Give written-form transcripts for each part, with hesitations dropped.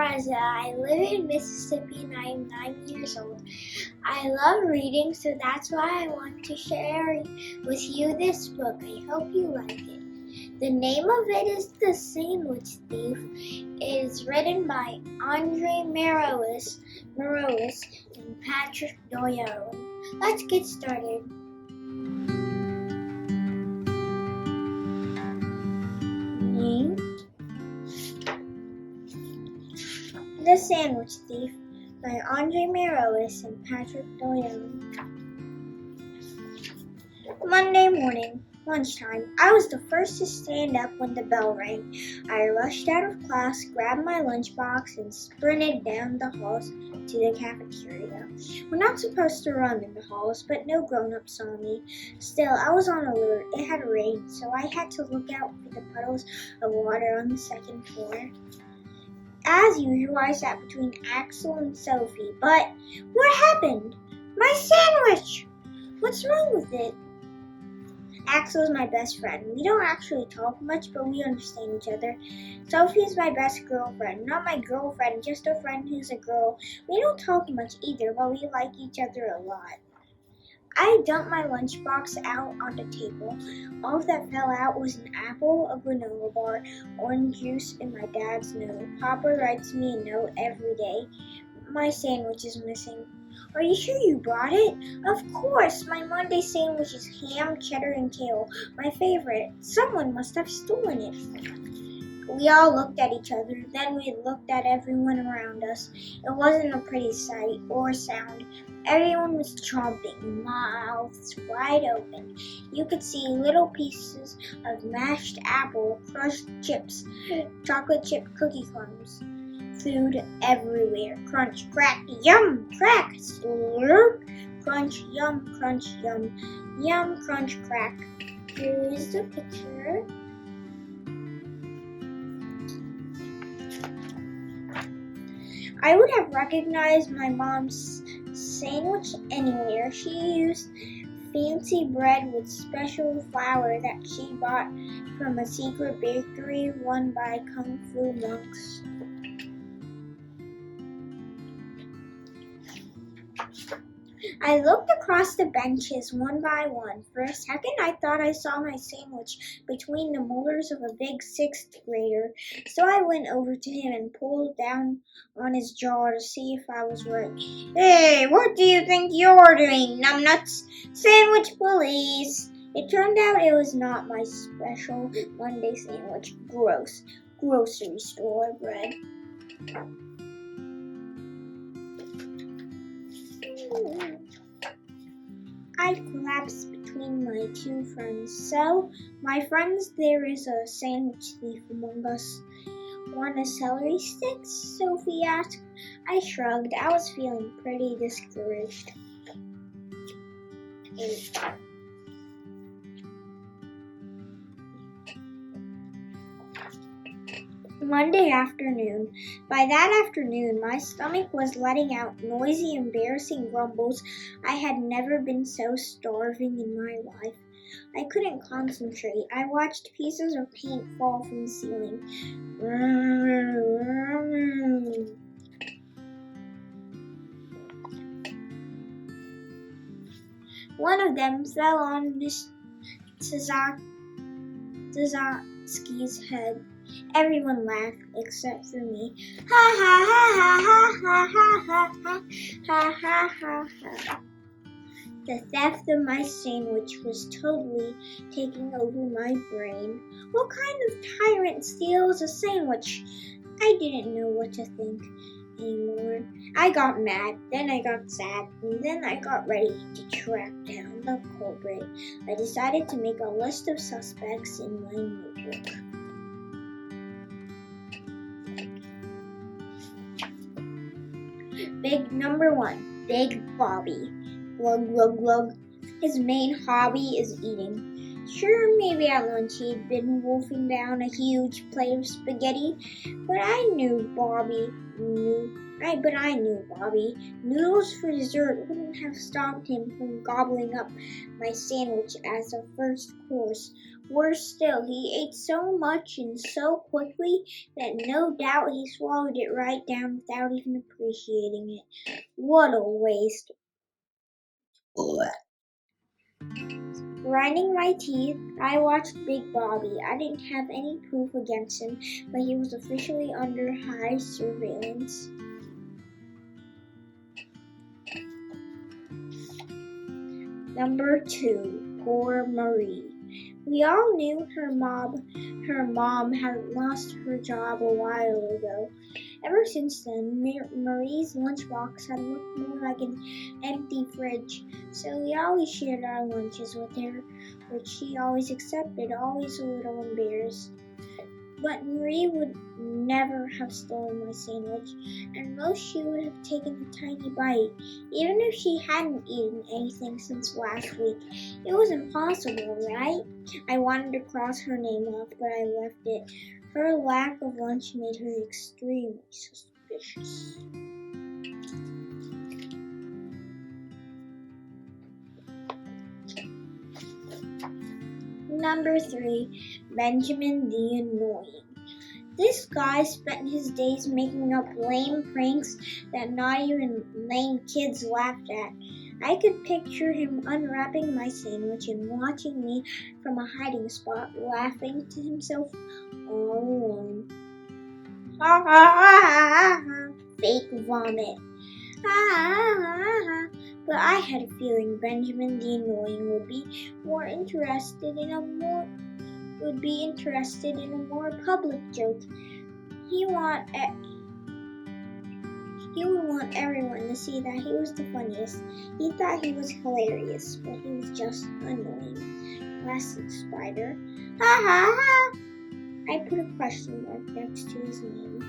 Reza. I live in Mississippi and I am 9 years old. I love reading, so that's why I want to share with you this book. I hope you like it. The name of it is The Sandwich Thief. It is written by André Marois and Partick Doyon. Let's get started. The Sandwich Thief by André Marois and Partick Doyon. Monday morning, lunchtime. I was the first to stand up when the bell rang. I rushed out of class, grabbed my lunchbox, and sprinted down the halls to the cafeteria. We're not supposed to run in the halls, but no grown-up saw me. Still, I was on alert. It had rained, so I had to look out for the puddles of water on the second floor. As usual, I sat between Axel and Sophie, but what happened? My sandwich! What's wrong with it? Axel is my best friend. We don't actually talk much, but we understand each other. Sophie is my best girlfriend. Not my girlfriend, just a friend who's a girl. We don't talk much either, but we like each other a lot. I dumped my lunchbox out on the table. All that fell out was an apple, a granola bar, orange juice, and my dad's note. Papa writes me a note every day. My sandwich is missing. Are you sure you brought it? Of course! My Monday sandwich is ham, cheddar, and kale. My favorite. Someone must have stolen it. We all looked at each other. Then we looked at everyone around us. It wasn't a pretty sight or sound. Everyone was chomping, mouths wide open. You could see little pieces of mashed apple, crushed chips, chocolate chip cookie crumbs. Food everywhere. Crunch, crack, yum, crack, slurp, crunch, yum, yum, crunch, crack. Here is the picture. I would have recognized my mom's sandwich anywhere. She used fancy bread with special flour that she bought from a secret bakery run by Kung Fu monks. I looked across the benches one by one. For a second, I thought I saw my sandwich between the molars of a big sixth grader. So I went over to him and pulled down on his jaw to see if I was right. Hey, what do you think you're doing, numbnuts? Sandwich police! It turned out it was not my special Monday sandwich. Gross. Grocery store bread. I collapsed between my two friends. So, my friends, there is a sandwich thief among us. Want a celery stick? Sophie asked. I shrugged. I was feeling pretty discouraged. Monday afternoon. By that afternoon, my stomach was letting out noisy, embarrassing grumbles. I had never been so starving in my life. I couldn't concentrate. I watched pieces of paint fall from the ceiling. One of them fell on Miss Sazatski's head. Everyone laughed except for me. Ha ha ha ha ha ha ha ha ha ha ha ha. The theft of my sandwich was totally taking over my brain. What kind of tyrant steals a sandwich? I didn't know what to think anymore. I got mad, then I got sad, and then I got ready to track down the culprit. I decided to make a list of suspects in my notebook. Big number 1, Big Bobby. Glug, glug, glug. His main hobby is eating. Sure, maybe at lunch he'd been wolfing down a huge plate of spaghetti, but I knew Bobby. Noodles for dessert wouldn't have stopped him from gobbling up my sandwich as a first course. Worse still, he ate so much and so quickly that no doubt he swallowed it right down without even appreciating it. What a waste. Grinding my teeth, I watched Big Bobby. I didn't have any proof against him, but he was officially under high surveillance. Number 2, poor Marie. We all knew her mom had lost her job a while ago. Ever since then, Marie's lunchbox had looked more like an empty fridge, so we always shared our lunches with her, which she always accepted, always a little embarrassed. But Marie would never have stolen my sandwich, and most she would have taken a tiny bite, even if she hadn't eaten anything since last week. It was impossible, right? I wanted to cross her name off, but I left it. Her lack of lunch made her extremely suspicious. Number 3, Benjamin the Annoying. This guy spent his days making up lame pranks that not even lame kids laughed at. I could picture him unwrapping my sandwich and watching me from a hiding spot, laughing to himself all alone. Ha ha ha ha ha! Fake vomit. Ha ha ha ha! But I had a feeling Benjamin the Annoying would be interested in a more public joke. He would want everyone to see that he was the funniest. He thought he was hilarious, but he was just annoying. Classic spider. Ha ha ha! I put a question mark next to his name.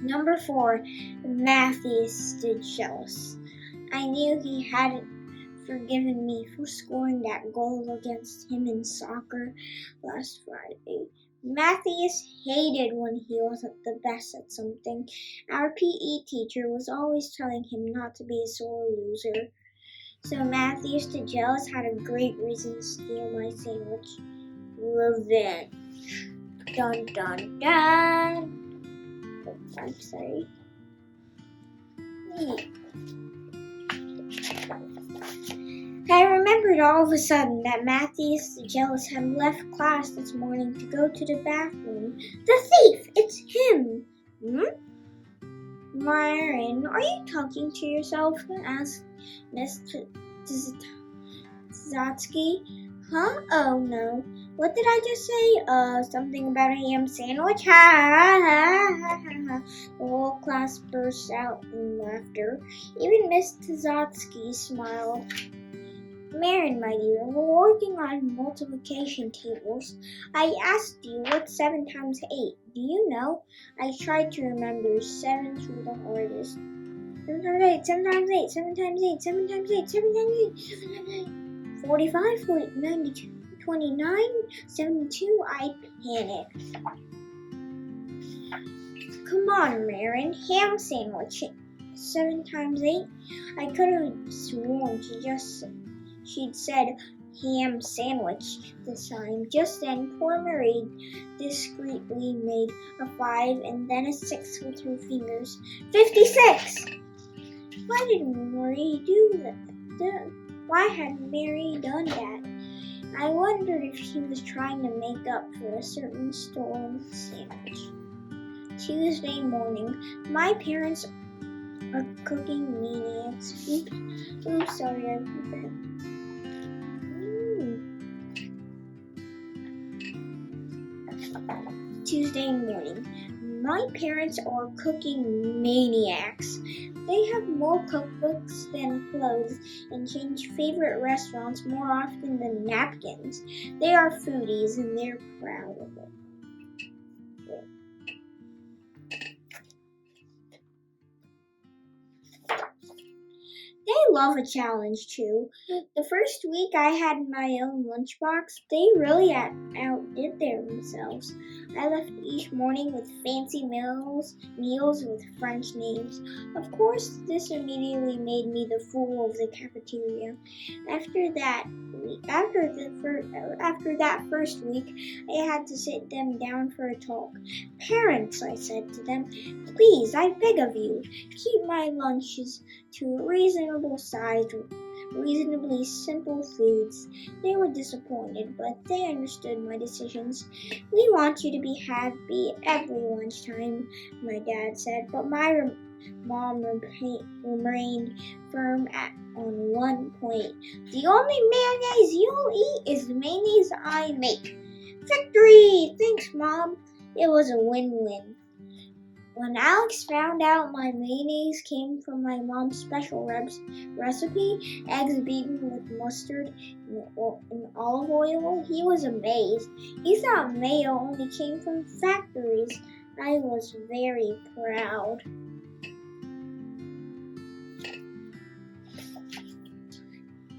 Number 4, Matthias the Jealous. I knew he hadn't forgiven me for scoring that goal against him in soccer last Friday. Matthias hated when he wasn't the best at something. Our PE teacher was always telling him not to be a sore loser. So Matthias the Jealous had a great reason to steal my sandwich. Revenge. Dun dun dun. I'm sorry. I remembered all of a sudden that Matthias the Jealous had left class this morning to go to the bathroom. The thief! It's him! Myron, are you talking to yourself? Asked Miss Zatsky. Huh? Oh no. What did I just say? Something about a ham sandwich? Ha ha ha ha ha. The whole class burst out in laughter. Even Miss Zatsky smiled. Marin, my dear, we're working on multiplication tables. I asked you what's 7 times 8. Do you know? I tried to remember. 7's were the hardest. 7 times 8, 7 times 8, 7 times 8, 7 times 8, 7 times 8, 7 times 8. 45, 40, 92, 29, 72. I panicked. Come on, Marin. Ham sandwich. 7 times 8. I could have sworn she'd said ham sandwich this time. Just then, poor Marie discreetly made a 5 and then a 6 with her fingers. 56! Why did Marie do that? Why had Mary done that? I wondered if she was trying to make up for a certain stolen sandwich. Tuesday morning, my parents are cooking maniacs. Oops, sorry, I put that. Tuesday morning, my parents are cooking maniacs. They have more cookbooks than clothes and change favorite restaurants more often than napkins. They are foodies and they're proud of it. They love a challenge too. The first week I had my own lunchbox, they really outdid themselves. I left each morning with fancy meals with French names. Of course, this immediately made me the fool of the cafeteria. After that first week, I had to sit them down for a talk. Parents, I said to them, please, I beg of you, keep my lunches to a reasonable size, reasonably simple foods. They were disappointed, but they understood my decisions. We want you to be happy every lunchtime, my dad said, but my mom remained firm on one point. The only mayonnaise you'll eat is the mayonnaise I make. Victory! Thanks, Mom. It was a win-win. When Alex found out my mayonnaise came from my mom's special recipe, eggs beaten with mustard and olive oil, he was amazed. He thought mayo only came from factories. I was very proud.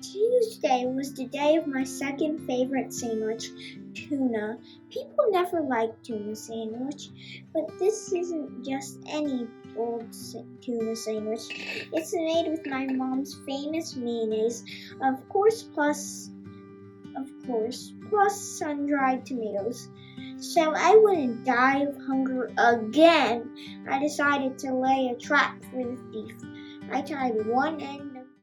Tuesday was the day of my second favorite sandwich, tuna. People never like tuna sandwich, but this isn't just any old tuna sandwich. It's made with my mom's famous mayonnaise, of course, plus sun-dried tomatoes. So I wouldn't die of hunger again. I decided to lay a trap for the thief. I tied one end